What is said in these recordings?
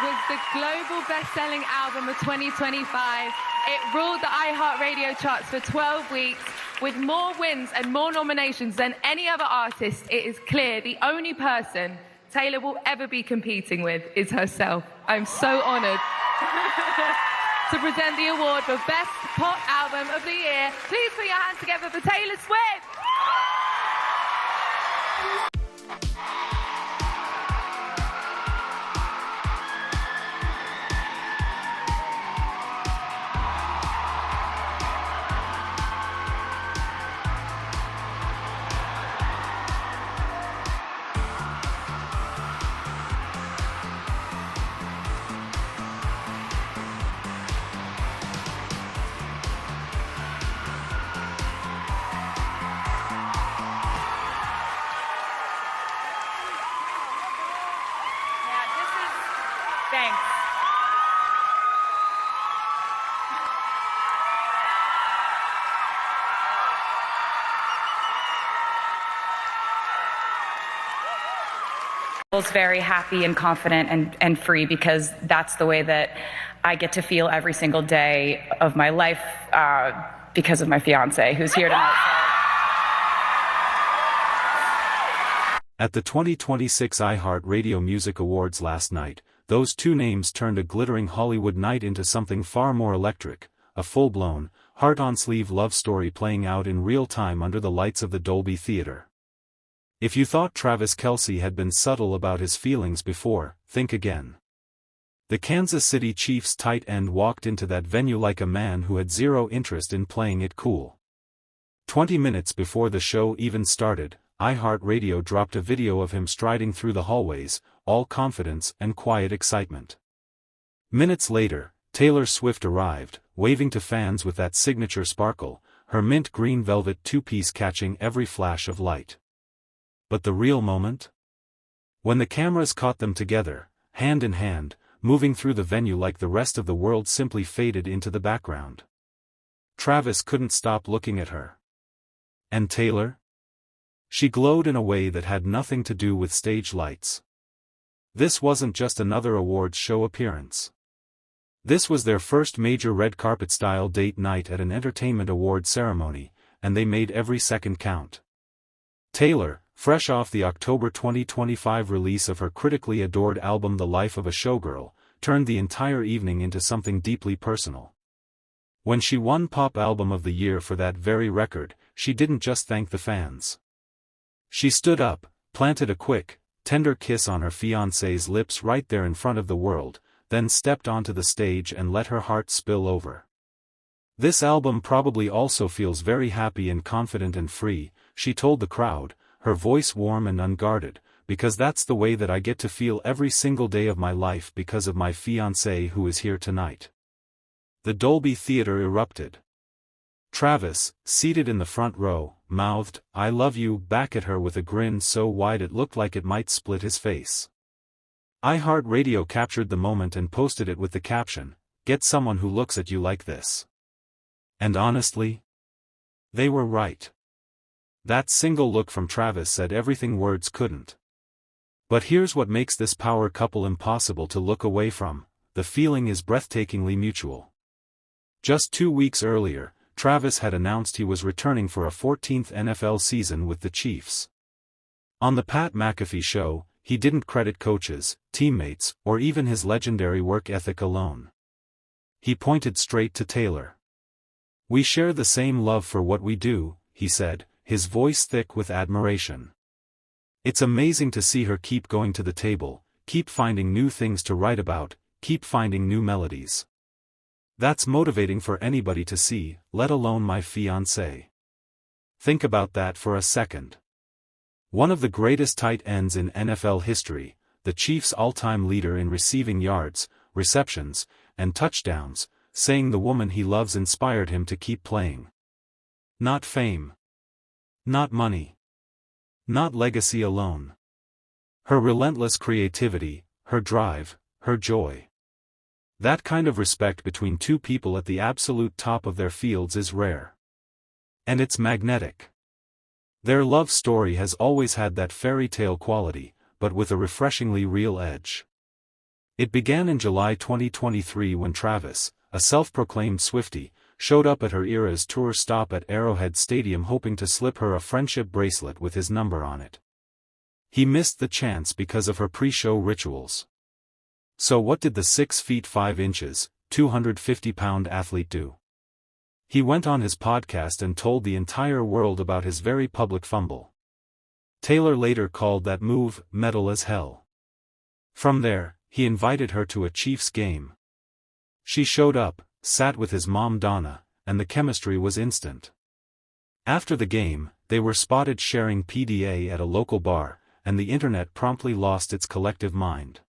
was the global best-selling album of 2025. It ruled the iHeartRadio charts for 12 weeks. With more wins and more nominations than any other artist, it is clear the only person Taylor will ever be competing with is herself. I'm so honored to present the award for Best Pop Album of the Year. Please put your hands together for Taylor Swift. Thanks. Feels very happy and confident and free, because that's the way that I get to feel every single day of my life, because of my fiance, who's here tonight. At the 2026 iHeartRadio Music Awards last night, those two names turned a glittering Hollywood night into something far more electric, a full-blown, heart-on-sleeve love story playing out in real time under the lights of the Dolby Theater. If you thought Travis Kelce had been subtle about his feelings before, think again. The Kansas City Chiefs tight end walked into that venue like a man who had zero interest in playing it cool. 20 minutes before the show even started, iHeartRadio dropped a video of him striding through the hallways, all confidence and quiet excitement. Minutes later, Taylor Swift arrived, waving to fans with that signature sparkle, her mint green velvet two-piece catching every flash of light. But the real moment? When the cameras caught them together, hand in hand, moving through the venue like the rest of the world simply faded into the background. Travis couldn't stop looking at her. And Taylor? She glowed in a way that had nothing to do with stage lights. This wasn't just another awards show appearance. This was their first major red carpet-style date night at an entertainment award ceremony, and they made every second count. Taylor, fresh off the October 2025 release of her critically adored album The Life of a Showgirl, turned the entire evening into something deeply personal. When she won Pop Album of the Year for that very record, she didn't just thank the fans. She stood up, planted a quick, tender kiss on her fiancé's lips right there in front of the world, then stepped onto the stage and let her heart spill over. "This album probably also feels very happy and confident and free," she told the crowd, her voice warm and unguarded, "because that's the way that I get to feel every single day of my life because of my fiancé who is here tonight." The Dolby Theater erupted. Travis, seated in the front row, mouthed, "I love you," back at her with a grin so wide it looked like it might split his face. iHeartRadio captured the moment and posted it with the caption, "Get someone who looks at you like this." And honestly, they were right. That single look from Travis said everything words couldn't. But here's what makes this power couple impossible to look away from: the feeling is breathtakingly mutual. Just 2 weeks earlier, Travis had announced he was returning for a 14th NFL season with the Chiefs. On the Pat McAfee show, he didn't credit coaches, teammates, or even his legendary work ethic alone. He pointed straight to Taylor. "We share the same love for what we do," he said, his voice thick with admiration. "It's amazing to see her keep going to the table, keep finding new things to write about, keep finding new melodies. That's motivating for anybody to see, let alone my fiancé." Think about that for a second. One of the greatest tight ends in NFL history, the Chiefs' all-time leader in receiving yards, receptions, and touchdowns, saying the woman he loves inspired him to keep playing. Not fame. Not money. Not legacy alone. Her relentless creativity, her drive, her joy. That kind of respect between two people at the absolute top of their fields is rare. And it's magnetic. Their love story has always had that fairy tale quality, but with a refreshingly real edge. It began in July 2023 when Travis, a self-proclaimed Swiftie, showed up at her Eras tour stop at Arrowhead Stadium hoping to slip her a friendship bracelet with his number on it. He missed the chance because of her pre-show rituals. So what did the 6 feet 5 inches, 250-pound athlete do? He went on his podcast and told the entire world about his very public fumble. Taylor later called that move, metal as hell. From there, he invited her to a Chiefs game. She showed up, sat with his mom Donna, and the chemistry was instant. After the game, they were spotted sharing PDA at a local bar, and the internet promptly lost its collective mind.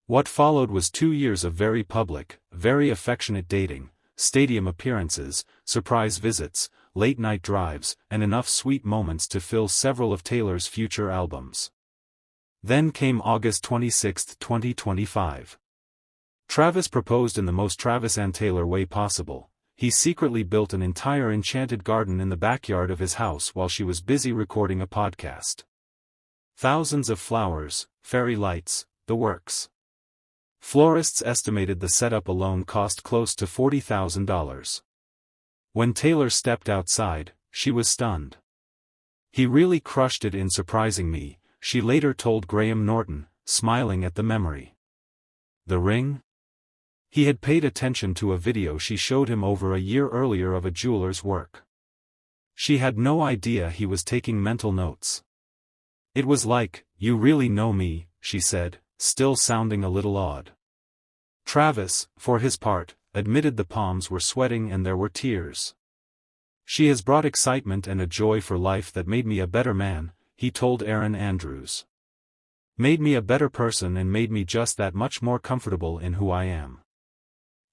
What followed was 2 years of very public, very affectionate dating, stadium appearances, surprise visits, late-night drives, and enough sweet moments to fill several of Taylor's future albums. Then came August 26, 2025. Travis proposed in the most Travis and Taylor way possible. He secretly built an entire enchanted garden in the backyard of his house while she was busy recording a podcast. Thousands of flowers, fairy lights, the works. Florists estimated the setup alone cost close to $40,000. When Taylor stepped outside, she was stunned. "He really crushed it in surprising me," she later told Graham Norton, smiling at the memory. The ring? He had paid attention to a video she showed him over a year earlier of a jeweler's work. She had no idea he was taking mental notes. "It was like, you really know me," she said, still sounding a little odd. Travis, for his part, admitted the palms were sweating and there were tears. "She has brought excitement and a joy for life that made me a better man," he told Aaron Andrews. "Made me a better person and made me just that much more comfortable in who I am."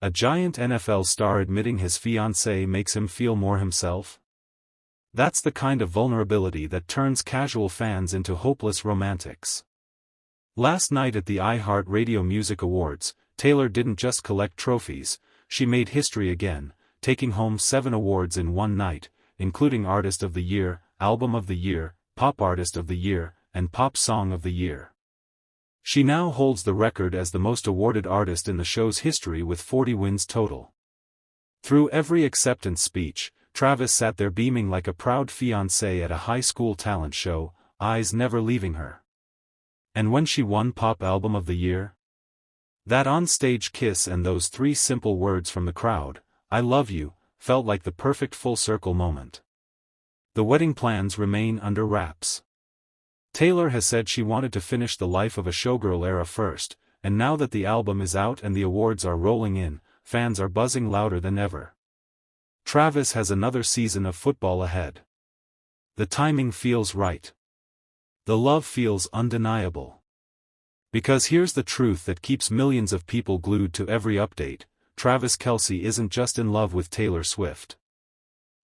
A giant NFL star admitting his fiancée makes him feel more himself? That's the kind of vulnerability that turns casual fans into hopeless romantics. Last night at the iHeartRadio Music Awards, Taylor didn't just collect trophies, she made history again, taking home 7 awards in one night, including Artist of the Year, Album of the Year, Pop Artist of the Year, and Pop Song of the Year. She now holds the record as the most awarded artist in the show's history with 40 wins total. Through every acceptance speech, Travis sat there beaming like a proud fiancé at a high school talent show, eyes never leaving her. And when she won Pop Album of the Year? That on-stage kiss and those 3 simple words from the crowd, "I love you," felt like the perfect full-circle moment. The wedding plans remain under wraps. Taylor has said she wanted to finish the Life of a Showgirl era first, and now that the album is out and the awards are rolling in, fans are buzzing louder than ever. Travis has another season of football ahead. The timing feels right. The love feels undeniable. Because here's the truth that keeps millions of people glued to every update: Travis Kelce isn't just in love with Taylor Swift.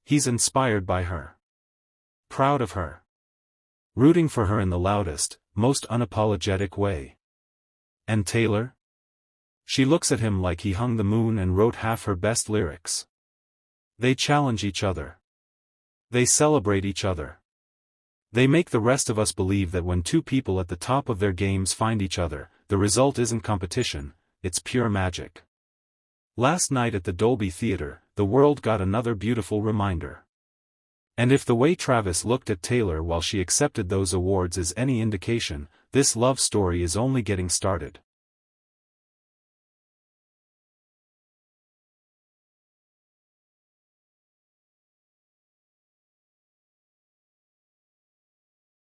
He's inspired by her. Proud of her. Rooting for her in the loudest, most unapologetic way. And Taylor? She looks at him like he hung the moon and wrote half her best lyrics. They challenge each other. They celebrate each other. They make the rest of us believe that when 2 people at the top of their games find each other, the result isn't competition, it's pure magic. Last night at the Dolby Theater, the world got another beautiful reminder. And if the way Travis looked at Taylor while she accepted those awards is any indication, this love story is only getting started.